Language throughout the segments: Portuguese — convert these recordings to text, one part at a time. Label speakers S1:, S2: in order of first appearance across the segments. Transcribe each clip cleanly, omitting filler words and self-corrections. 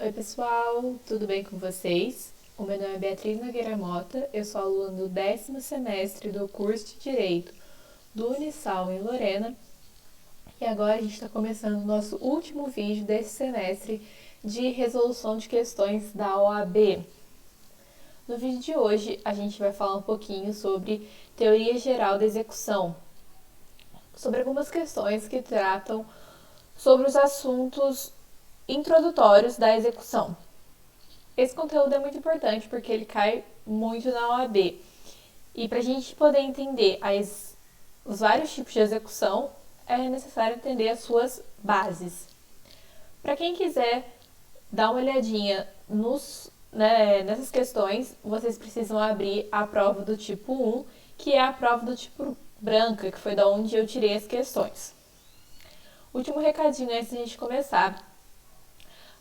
S1: Oi pessoal, tudo bem com vocês? O meu nome é Beatriz Nogueira Mota, eu sou aluna do 10º semestre do curso de Direito do Unisal em Lorena e agora a gente está começando o nosso último vídeo desse semestre de resolução de questões da OAB. No vídeo de hoje a gente vai falar um pouquinho sobre teoria geral da execução, sobre algumas questões que tratam sobre os assuntos introdutórios da execução. Esse conteúdo é muito importante porque ele cai muito na OAB. E para a gente poder entender os vários tipos de execução, é necessário entender as suas bases. Para quem quiser dar uma olhadinha nessas questões, vocês precisam abrir a prova do tipo 1, que é a prova do tipo branca, que foi da onde eu tirei as questões. Último recadinho antes de a gente começar.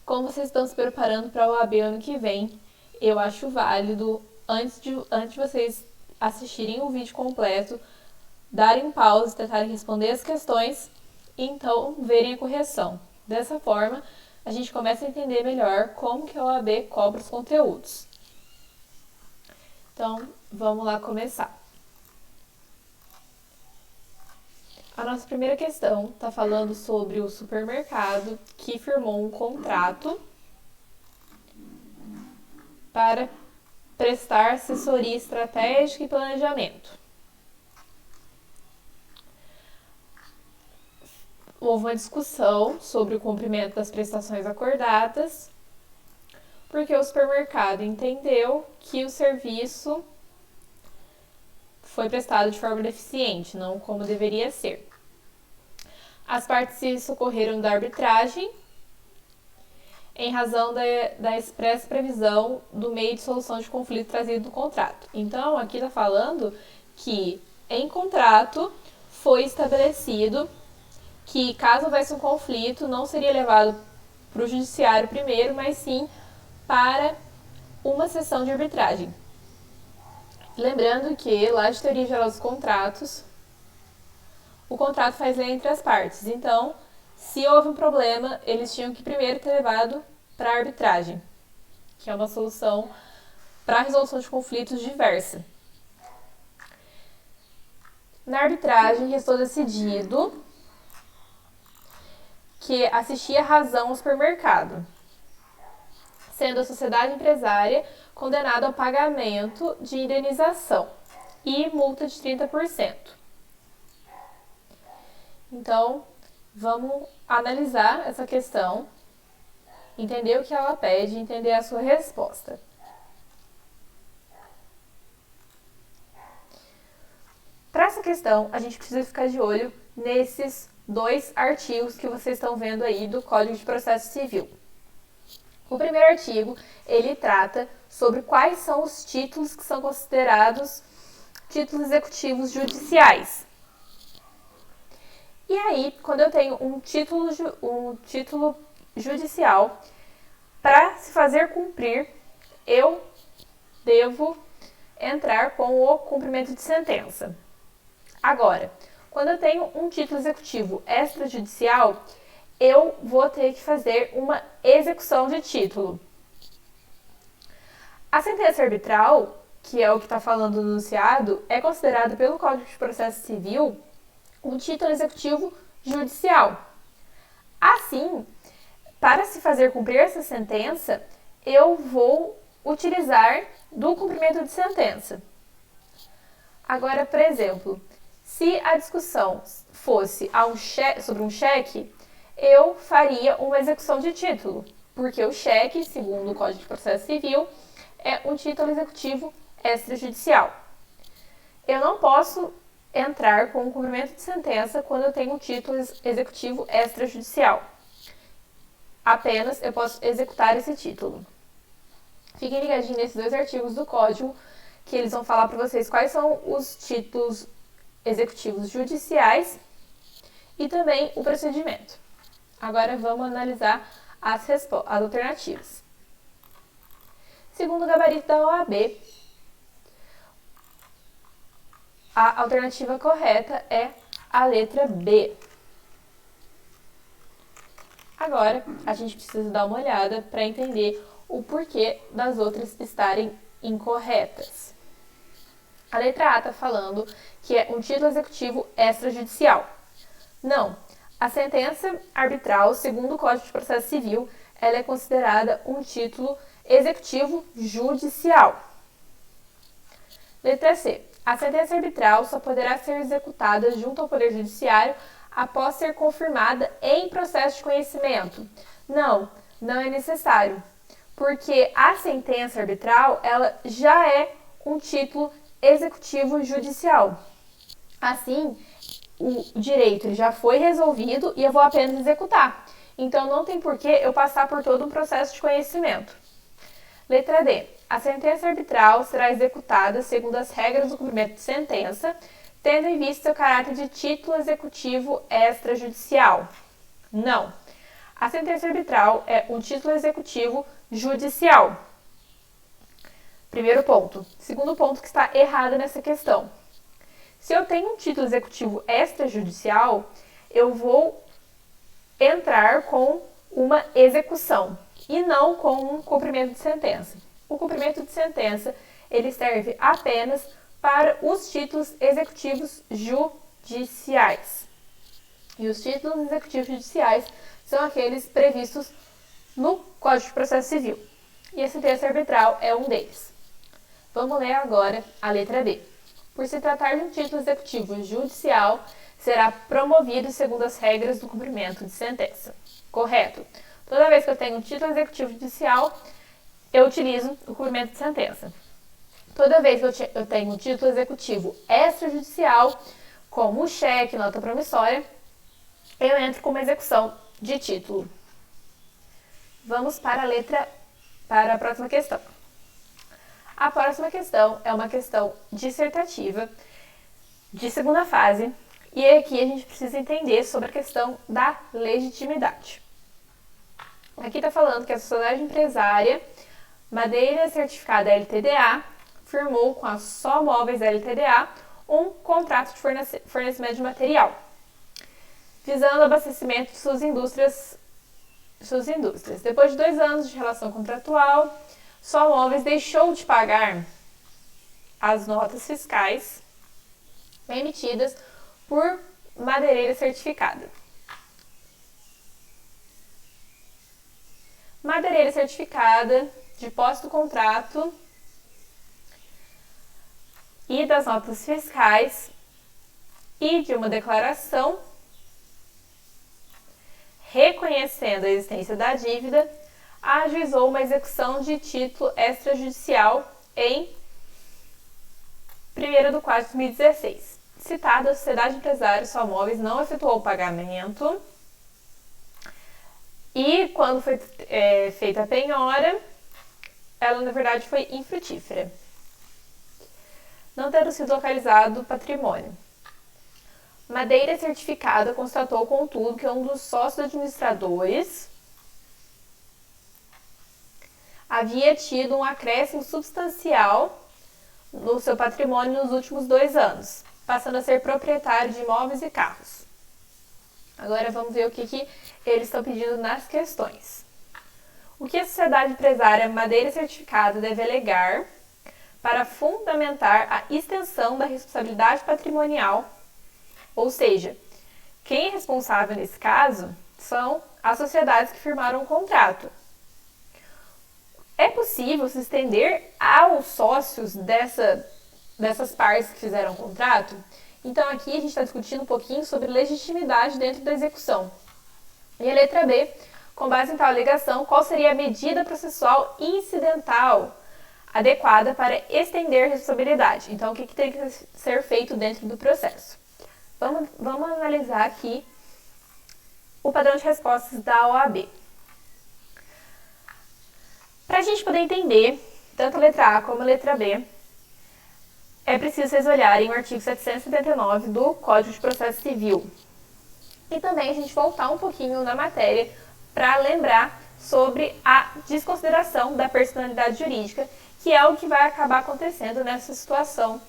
S1: Como vocês estão se preparando para o OAB ano que vem, eu acho válido, antes de vocês assistirem o vídeo completo, darem pausa, tentarem responder as questões e então verem a correção. Dessa forma, a gente começa a entender melhor como que a OAB cobra os conteúdos. Então, vamos lá começar. A nossa primeira questão está falando sobre o supermercado que firmou um contrato para prestar assessoria estratégica e planejamento. Houve uma discussão sobre o cumprimento das prestações acordadas, porque o supermercado entendeu que o serviço foi prestado de forma deficiente, não como deveria ser. As partes se socorreram da arbitragem em razão da expressa previsão do meio de solução de conflito trazido no contrato. Então, aqui está falando que em contrato foi estabelecido que caso houvesse um conflito, não seria levado para o judiciário primeiro, mas sim para uma sessão de arbitragem. Lembrando que, lá de teoria geral dos contratos, o contrato faz lei entre as partes. Então, se houve um problema, eles tinham que primeiro ter levado para a arbitragem, que é uma solução para a resolução de conflitos diversa. Na arbitragem, restou decidido que assistia razão ao supermercado, sendo a sociedade empresária condenada ao pagamento de indenização e multa de 30%. Então, vamos analisar essa questão, entender o que ela pede e entender a sua resposta. Para essa questão, a gente precisa ficar de olho nesses dois artigos que vocês estão vendo aí do Código de Processo Civil. O primeiro artigo, ele trata sobre quais são os títulos que são considerados títulos executivos judiciais. E aí, quando eu tenho um título judicial, para se fazer cumprir, eu devo entrar com o cumprimento de sentença. Agora, quando eu tenho um título executivo extrajudicial, eu vou ter que fazer uma execução de título. A sentença arbitral, que é o que está falando no enunciado, é considerada pelo Código de Processo Civil um título executivo judicial. Assim, para se fazer cumprir essa sentença, eu vou utilizar do cumprimento de sentença. Agora, por exemplo, se a discussão fosse sobre um cheque, eu faria uma execução de título, porque o cheque, segundo o Código de Processo Civil, é um título executivo extrajudicial. Eu não posso entrar com o cumprimento de sentença quando eu tenho um título executivo extrajudicial. Apenas eu posso executar esse título. Fiquem ligadinhos nesses dois artigos do Código, que eles vão falar para vocês quais são os títulos executivos judiciais e também o procedimento. Agora vamos analisar as alternativas. Segundo o gabarito da OAB, a alternativa correta é a letra B. Agora, a gente precisa dar uma olhada para entender o porquê das outras estarem incorretas. A letra A está falando que é um título executivo extrajudicial. Não. A sentença arbitral, segundo o Código de Processo Civil, ela é considerada um título executivo judicial. Letra C. A sentença arbitral só poderá ser executada junto ao Poder Judiciário após ser confirmada em processo de conhecimento. Não, não é necessário, porque a sentença arbitral ela já é um título executivo judicial. Assim, o direito ele já foi resolvido e eu vou apenas executar. Então, não tem por que eu passar por todo um processo de conhecimento. Letra D. A sentença arbitral será executada segundo as regras do cumprimento de sentença, tendo em vista seu caráter de título executivo extrajudicial. Não. A sentença arbitral é um título executivo judicial. Primeiro ponto. Segundo ponto que está errado nessa questão. Se eu tenho um título executivo extrajudicial, eu vou entrar com uma execução e não com um cumprimento de sentença. O cumprimento de sentença, ele serve apenas para os títulos executivos judiciais. E os títulos executivos judiciais são aqueles previstos no Código de Processo Civil. E a sentença arbitral é um deles. Vamos ler agora a letra B. Por se tratar de um título executivo judicial, será promovido segundo as regras do cumprimento de sentença. Correto. Toda vez que eu tenho um título executivo judicial, eu utilizo o cumprimento de sentença. Toda vez que eu tenho um título executivo extrajudicial, como o cheque, nota promissória, eu entro com uma execução de título. Vamos para a próxima questão. A próxima questão é uma questão dissertativa de segunda fase, e aqui a gente precisa entender sobre a questão da legitimidade. Aqui está falando que a sociedade empresária Madeira Certificada LTDA firmou com a Só Móveis LTDA um contrato de fornecimento de material, visando o abastecimento de suas indústrias. Depois de 2 anos de relação contratual, Só Móveis deixou de pagar as notas fiscais emitidas por Madeireira Certificada. Madeireira Certificada, de posse do contrato e das notas fiscais e de uma declaração reconhecendo a existência da dívida, ajuizou uma execução de título extrajudicial em 1º de 2016. Citado, a sociedade empresária Só Móveis não efetuou o pagamento e, quando foi feita a penhora, ela, na verdade, foi infrutífera, não tendo sido localizado patrimônio. Madeira Certificada constatou, contudo, que um dos sócios administradores havia tido um acréscimo substancial no seu patrimônio nos últimos 2 anos, passando a ser proprietário de imóveis e carros. Agora vamos ver o que eles estão pedindo nas questões. O que a sociedade empresária Madeira Certificada deve alegar para fundamentar a extensão da responsabilidade patrimonial, ou seja, quem é responsável nesse caso são as sociedades que firmaram o contrato. É possível se estender aos sócios dessas partes que fizeram o contrato? Então aqui a gente está discutindo um pouquinho sobre legitimidade dentro da execução. E a letra B, com base em tal alegação, qual seria a medida processual incidental adequada para estender a responsabilidade? Então, o que tem que ser feito dentro do processo? Vamos analisar aqui o padrão de respostas da OAB. Para a gente poder entender tanto a letra A como a letra B, é preciso vocês olharem o artigo 779 do Código de Processo Civil. E também a gente voltar um pouquinho na matéria para lembrar sobre a desconsideração da personalidade jurídica, que é o que vai acabar acontecendo nessa situação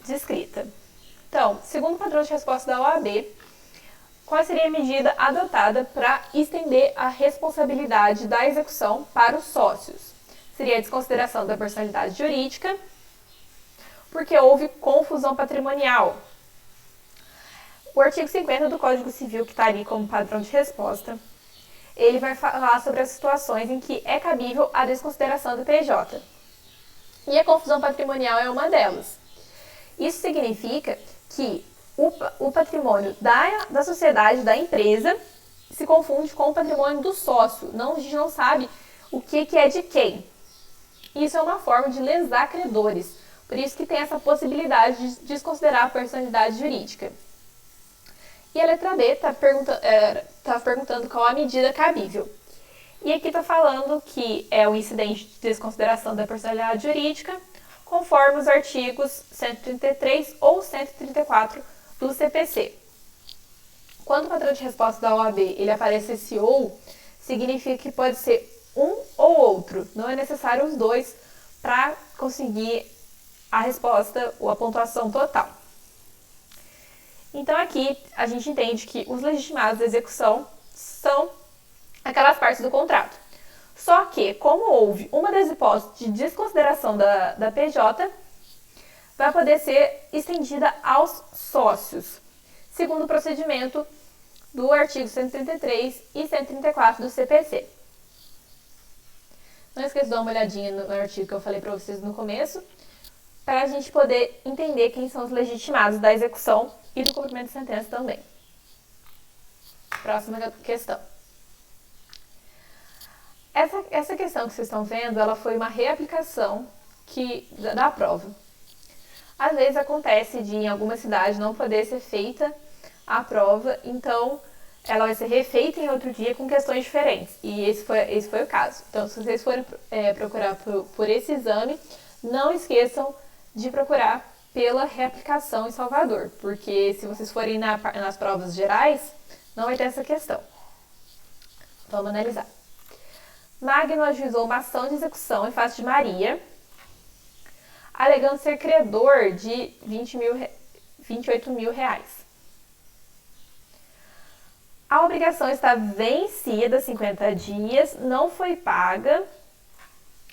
S1: descrita. Então, segundo o padrão de resposta da OAB, qual seria a medida adotada para estender a responsabilidade da execução para os sócios? Seria a desconsideração da personalidade jurídica, porque houve confusão patrimonial. O artigo 50 do Código Civil, que está ali como padrão de resposta, ele vai falar sobre as situações em que é cabível a desconsideração do PJ. E a confusão patrimonial é uma delas. Isso significa que o patrimônio da sociedade, da empresa, se confunde com o patrimônio do sócio. A gente não sabe o que é de quem. Isso é uma forma de lesar credores. Por isso que tem essa possibilidade de desconsiderar a personalidade jurídica. E a letra B está perguntando qual a medida cabível. E aqui está falando que é o incidente de desconsideração da personalidade jurídica, conforme os artigos 133 ou 134 do CPC. Quando o padrão de resposta da OAB ele aparece esse ou, significa que pode ser um ou outro. Não é necessário os dois para conseguir a resposta ou a pontuação total. Então aqui a gente entende que os legitimados da execução são aquelas partes do contrato. Só que, como houve uma das hipóteses de desconsideração da PJ, vai poder ser estendida aos sócios, segundo o procedimento do artigo 133 e 134 do CPC. Não esqueça de dar uma olhadinha no artigo que eu falei para vocês no começo, para a gente poder entender quem são os legitimados da execução e do cumprimento de sentença também. Próxima questão. Essa questão que vocês estão vendo, ela foi uma reaplicação da prova. Às vezes acontece de em alguma cidade não poder ser feita a prova, então ela vai ser refeita em outro dia com questões diferentes. E esse foi o caso. Então, se vocês forem procurar por esse exame, não esqueçam de procurar pela reaplicação em Salvador, porque se vocês forem nas provas gerais, não vai ter essa questão. Vamos analisar. Magno ajuizou uma ação de execução em face de Maria, alegando ser credor de 28 mil reais. A obrigação está vencida há 50 dias, não foi paga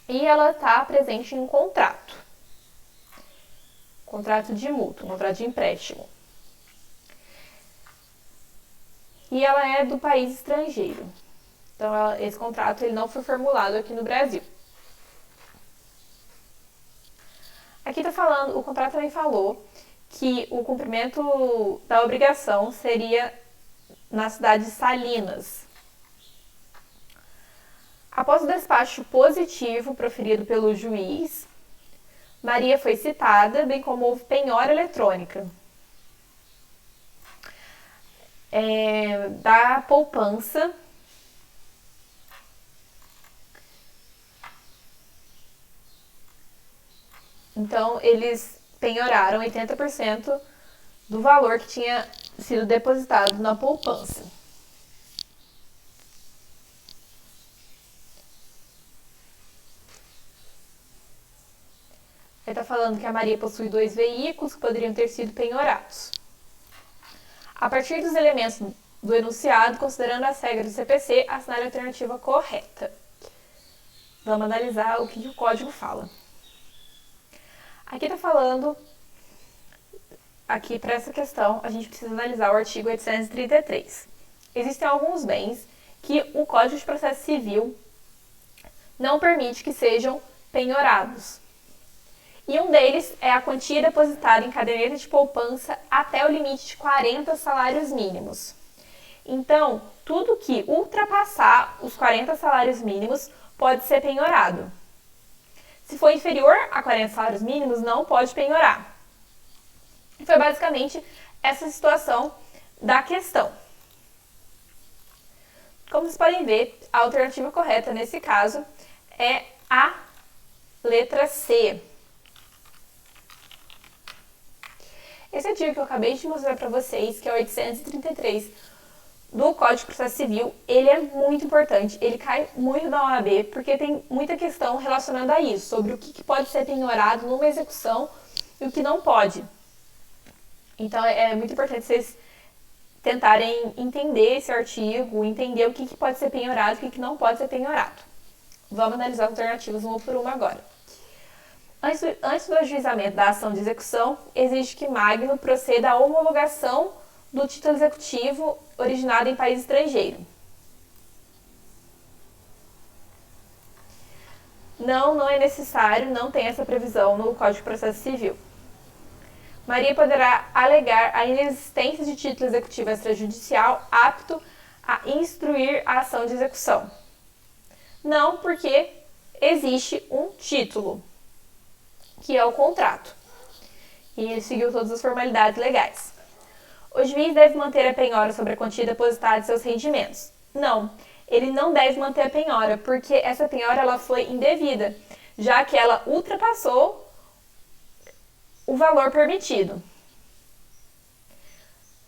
S1: e ela está presente em um contrato. Contrato de mútuo, contrato de empréstimo. E ela é do país estrangeiro. Então, esse contrato ele não foi formulado aqui no Brasil. Aqui está falando, o contrato também falou que o cumprimento da obrigação seria na cidade de Salinas. Após o despacho positivo proferido pelo juiz, Maria foi citada, bem como houve penhora eletrônica da poupança Então, eles penhoraram 80% do valor que tinha sido depositado na poupança. Ele está falando que a Maria possui 2 veículos que poderiam ter sido penhorados. A partir dos elementos do enunciado, considerando as regras do CPC, assinale a alternativa correta. Vamos analisar o que o código fala. Aqui está falando, aqui para essa questão, a gente precisa analisar o artigo 833. Existem alguns bens que o Código de Processo Civil não permite que sejam penhorados. E um deles é a quantia depositada em caderneta de poupança até o limite de 40 salários mínimos. Então, tudo que ultrapassar os 40 salários mínimos pode ser penhorado. Se for inferior a 40 salários mínimos, não pode penhorar. Foi basicamente essa situação da questão. Como vocês podem ver, a alternativa correta nesse caso é a letra C. Esse artigo que eu acabei de mostrar para vocês, que é o 833 do Código de Processo Civil, ele é muito importante, ele cai muito na OAB, porque tem muita questão relacionada a isso, sobre o que pode ser penhorado numa execução e o que não pode. Então, é muito importante vocês tentarem entender esse artigo, entender o que pode ser penhorado e o que não pode ser penhorado. Vamos analisar as alternativas uma por uma agora. Antes do ajuizamento da ação de execução, exige que Magno proceda à homologação do título executivo originado em país estrangeiro. Não é necessário, não tem essa previsão no Código de Processo Civil. Maria poderá alegar a inexistência de título executivo extrajudicial apto a instruir a ação de execução. Não, porque existe um título, que é o contrato, e ele seguiu todas as formalidades legais. O juiz deve manter a penhora sobre a quantia depositada em seus rendimentos. Não, ele não deve manter a penhora, porque essa penhora ela foi indevida, já que ela ultrapassou o valor permitido.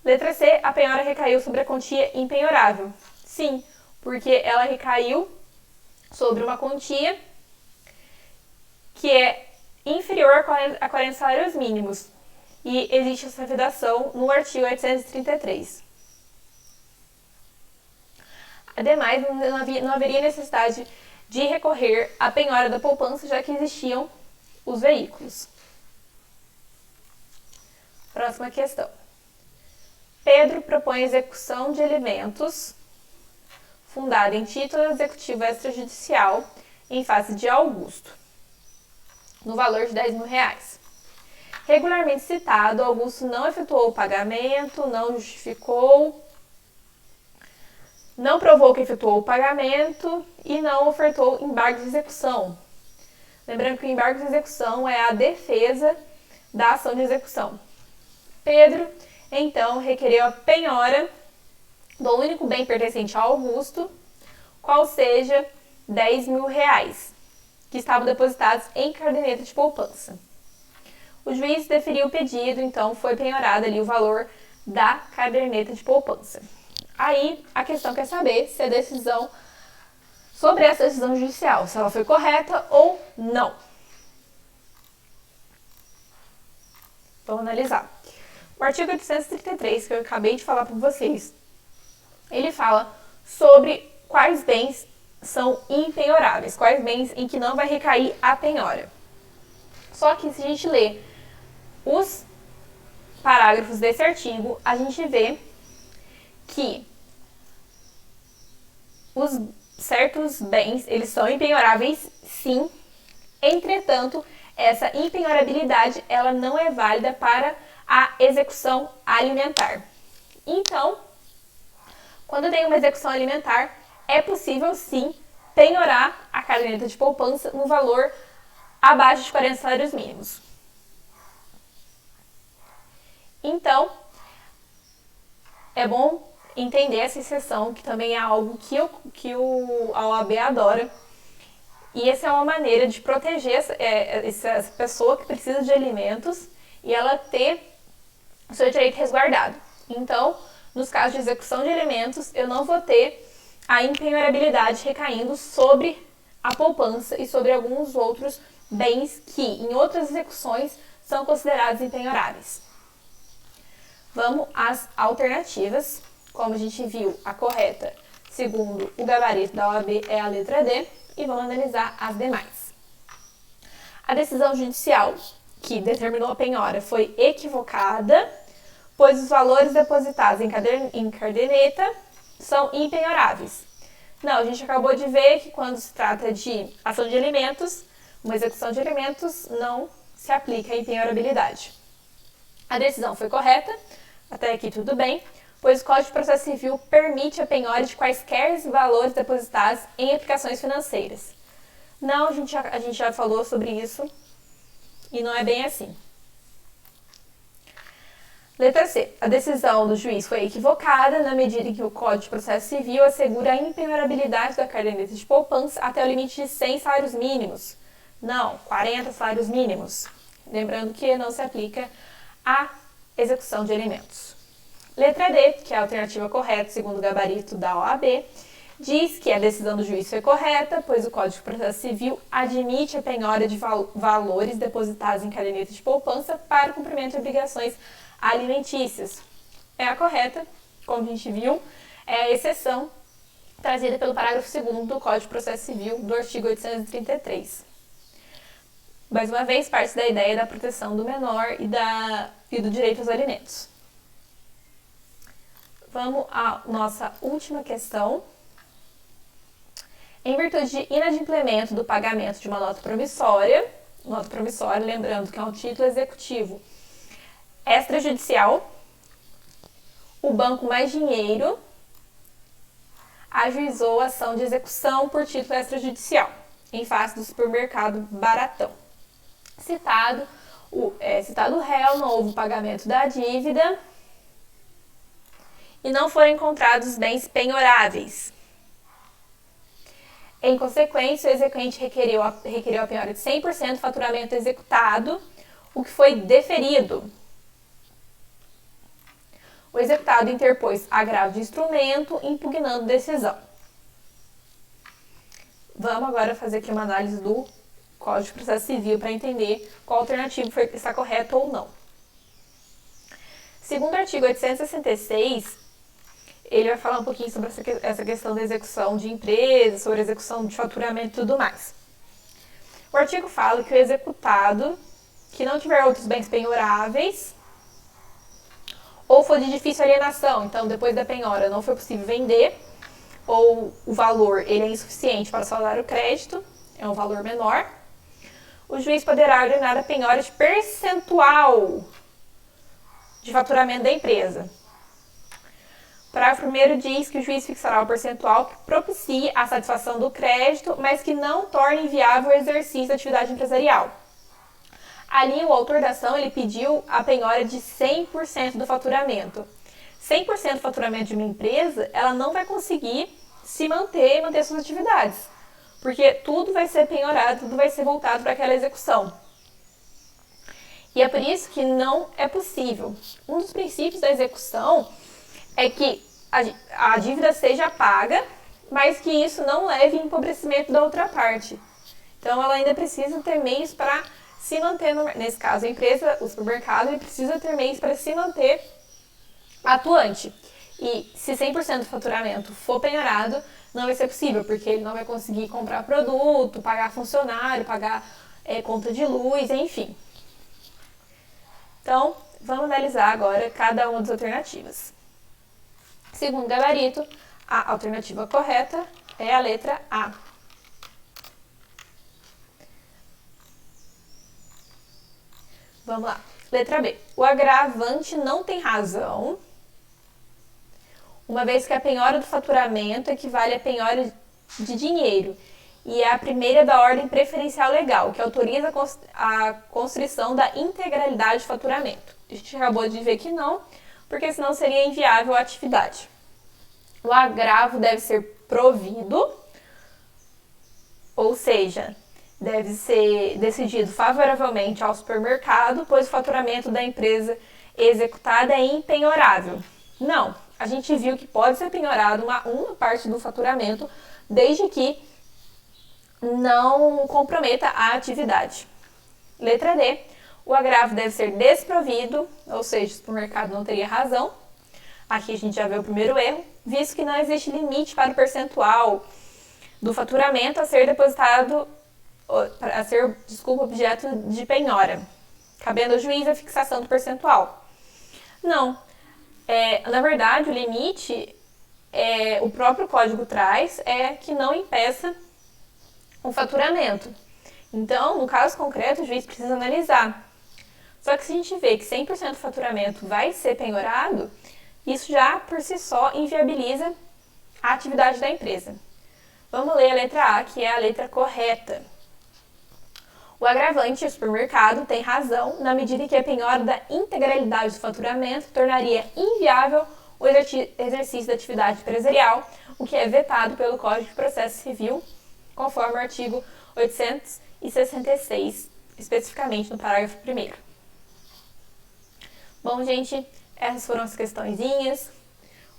S1: Letra C, a penhora recaiu sobre a quantia impenhorável. Sim, porque ela recaiu sobre uma quantia que é inferior a 40 salários mínimos. E existe essa vedação no artigo 833. Ademais, não haveria necessidade de recorrer à penhora da poupança, já que existiam os veículos. Próxima questão. Pedro propõe execução de alimentos fundada em título executivo extrajudicial em face de Augusto, no valor de R$10.000. Regularmente citado, Augusto não efetuou o pagamento, não justificou, não provou que efetuou o pagamento e não ofertou embargo de execução. Lembrando que o embargo de execução é a defesa da ação de execução. Pedro, então, requereu a penhora do único bem pertencente a Augusto, qual seja R$10.000, que estavam depositados em caderneta de poupança. O juiz deferiu o pedido, então foi penhorado ali o valor da caderneta de poupança. Aí a questão quer saber se a decisão sobre essa decisão judicial, se ela foi correta ou não. Vamos analisar. O artigo 833, que eu acabei de falar para vocês, ele fala sobre quais bens são impenhoráveis, quais bens em que não vai recair a penhora. Só que se a gente ler os parágrafos desse artigo, a gente vê que os certos bens, eles são impenhoráveis sim, entretanto, essa impenhorabilidade, ela não é válida para a execução alimentar. Então, quando tem uma execução alimentar, é possível sim penhorar a caderneta de poupança no valor abaixo de 40 salários mínimos. Então, é bom entender essa exceção, que também é algo que a OAB adora. E essa é uma maneira de proteger essa pessoa que precisa de alimentos e ela ter o seu direito resguardado. Então, nos casos de execução de alimentos, eu não vou ter a impenhorabilidade recaindo sobre a poupança e sobre alguns outros bens que, em outras execuções, são considerados impenhoráveis. Vamos às alternativas. Como a gente viu, a correta, segundo o gabarito da OAB, é a letra D, e vamos analisar as demais. A decisão judicial que determinou a penhora foi equivocada, pois os valores depositados em caderneta são impenhoráveis. Não, a gente acabou de ver que quando se trata de ação de alimentos, uma execução de alimentos não se aplica a impenhorabilidade. A decisão foi correta, até aqui tudo bem, pois o Código de Processo Civil permite a penhora de quaisquer valores depositados em aplicações financeiras. Não, a gente já falou sobre isso e não é bem assim. Letra C. A decisão do juiz foi equivocada na medida em que o Código de Processo Civil assegura a impenhorabilidade da caderneta de poupança até o limite de 100 salários mínimos. Não, 40 salários mínimos. Lembrando que não se aplica à execução de alimentos. Letra D, que é a alternativa correta segundo o gabarito da OAB, diz que a decisão do juiz foi correta, pois o Código de Processo Civil admite a penhora de valores depositados em caderneta de poupança para o cumprimento de obrigações alimentícias. É a correta, como a gente viu, é a exceção trazida pelo parágrafo 2º do Código de Processo Civil do artigo 833. Mais uma vez, parte da ideia da proteção do menor e do direito aos alimentos. Vamos à nossa última questão. Em virtude de inadimplemento do pagamento de uma nota promissória, lembrando que é um título executivo extrajudicial, o Banco Mais Dinheiro ajuizou a ação de execução por título extrajudicial em face do supermercado Baratão. Citado o réu, não houve pagamento da dívida e não foram encontrados bens penhoráveis. Em consequência, o exequente requeriu a penhora de 100% do faturamento executado, o que foi deferido. O executado interpôs agravo de instrumento, impugnando decisão. Vamos agora fazer aqui uma análise do Código de Processo Civil para entender qual alternativa está correta ou não. Segundo o artigo 866, ele vai falar um pouquinho sobre essa questão da execução de empresas, sobre a execução de faturamento e tudo mais. O artigo fala que o executado, que não tiver outros bens penhoráveis, ou for de difícil alienação, então depois da penhora não foi possível vender, ou o valor ele é insuficiente para saldar o crédito, é um valor menor, o juiz poderá ordenar a penhora de percentual de faturamento da empresa. O parágrafo 1º diz que o juiz fixará o percentual que propicie a satisfação do crédito, mas que não torne inviável o exercício da atividade empresarial. Ali, o autor da ação ele pediu a penhora de 100% do faturamento. 100% do faturamento de uma empresa, ela não vai conseguir se manter suas atividades, porque tudo vai ser penhorado, tudo vai ser voltado para aquela execução. E é por isso que não é possível. Um dos princípios da execução é que a dívida seja paga, mas que isso não leve ao empobrecimento da outra parte. Então, ela ainda precisa ter meios para se manter, nesse caso a empresa, o supermercado, ele precisa ter meios para se manter atuante. E se 100% do faturamento for penhorado, não vai ser possível, porque ele não vai conseguir comprar produto, pagar funcionário, pagar conta de luz, enfim. Então, vamos analisar agora cada uma das alternativas. Segundo o gabarito, a alternativa correta é a letra A. Vamos lá. Letra B. O agravante não tem razão, uma vez que a penhora do faturamento equivale à penhora de dinheiro e é a primeira da ordem preferencial legal, que autoriza a constrição da integralidade do faturamento. A gente acabou de ver que não, porque senão seria inviável a atividade. O agravo deve ser provido, ou seja, deve ser decidido favoravelmente ao supermercado, pois o faturamento da empresa executada é impenhorável. Não, a gente viu que pode ser penhorado uma parte do faturamento, desde que não comprometa a atividade. Letra D. O agravo deve ser desprovido, ou seja, o supermercado não teria razão. Aqui a gente já vê o primeiro erro, visto que não existe limite para o percentual do faturamento a ser depositado, objeto de penhora, cabendo ao juiz a fixação do percentual. Não. Na verdade, o limite, o próprio código traz, é que não impeça o faturamento. Então, no caso concreto, o juiz precisa analisar. Só que se a gente vê que 100% do faturamento vai ser penhorado, isso já, por si só, inviabiliza a atividade da empresa. Vamos ler a letra A, que é a letra correta. O agravante, o supermercado, tem razão na medida que a penhora da integralidade do faturamento tornaria inviável o exercício da atividade empresarial, o que é vetado pelo Código de Processo Civil, conforme o artigo 866, especificamente no parágrafo 1º. Bom, gente, essas foram as questõezinhas,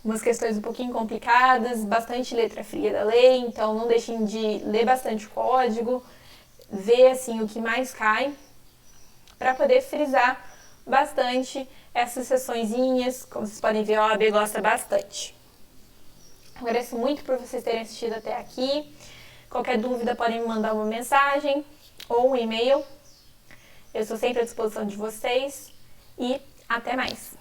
S1: umas questões um pouquinho complicadas, bastante letra fria da lei, então não deixem de ler bastante o código, ver assim o que mais cai, para poder frisar bastante essas sessõezinhas. Como vocês podem ver, a OAB gosta bastante. Agradeço muito por vocês terem assistido até aqui. Qualquer dúvida podem me mandar uma mensagem ou um e-mail. Eu estou sempre à disposição de vocês e até mais!